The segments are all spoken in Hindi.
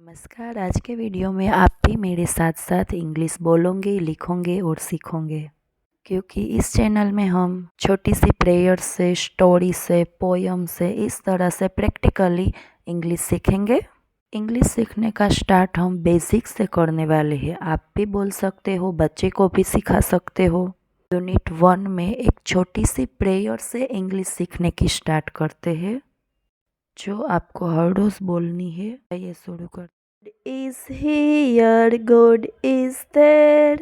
नमस्कार। आज के वीडियो में आप भी मेरे साथ साथ इंग्लिश बोलोगे, लिखोगे और सीखोगे, क्योंकि इस चैनल में हम छोटी सी प्रेयर से, स्टोरी से, पोयम से, इस तरह से प्रैक्टिकली इंग्लिश सीखेंगे। इंग्लिश सीखने का स्टार्ट हम बेसिक से करने वाले हैं। आप भी बोल सकते हो, बच्चे को भी सिखा सकते हो। यूनिट 1 में एक छोटी सी प्रेयर से इंग्लिश सीखने की स्टार्ट करते हैं, जो आपको हर रोज बोलनी है। ये शुरू कर। God is here, God is there,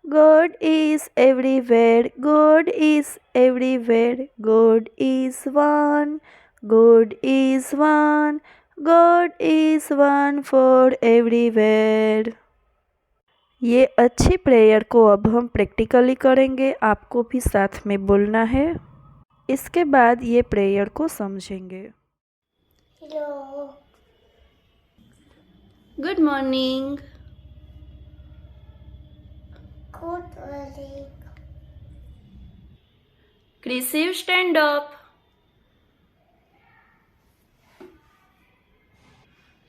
God is everywhere, God is everywhere, God is one, God is one, God is one for everywhere। ये अच्छी प्रेयर को अब हम प्रैक्टिकली करेंगे, आपको भी साथ में बोलना है। इसके बाद ये प्रेयर को समझेंगे। Hello. Good morning. Good morning. Krisiv, stand up.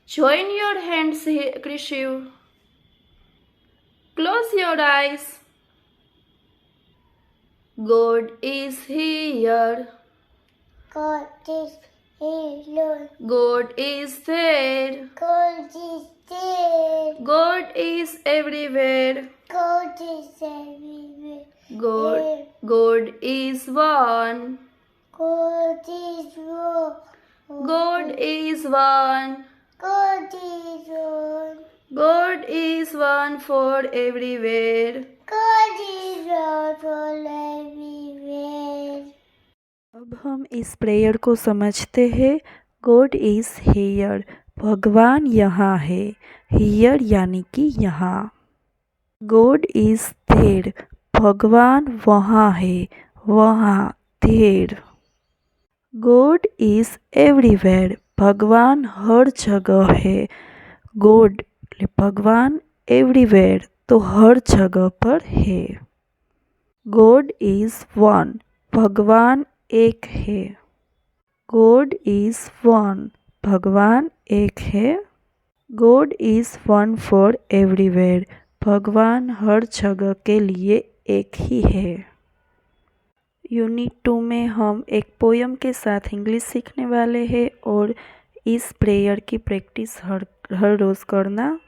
Join your hands here, Krisiv. Close your eyes. God is here. God is here. God is there. God is there. God is everywhere. God is everywhere. God is one. God is one. God is one. God is one. God is one for everywhere. God is one for everywhere. अब हम इस प्रेयर को समझते हैं। गॉड इज़ हियर, भगवान यहाँ है। हियर यानी कि यहाँ। गॉड इज़ देयर, भगवान वहाँ है, वहाँ, देयर। गॉड इज़ एवरीवेयर, भगवान हर जगह है। गॉड भगवान, एवरीवेयर तो हर जगह पर है। गॉड इज़ वन, भगवान एक है। गॉड इज़ वन, भगवान एक है। God is one for everywhere, भगवान हर जगह के लिए एक ही है। यूनिट 2 में हम एक पोयम के साथ इंग्लिश सीखने वाले हैं और इस प्रेयर की प्रैक्टिस हर रोज़ करना।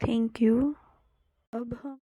Thank you. अब हम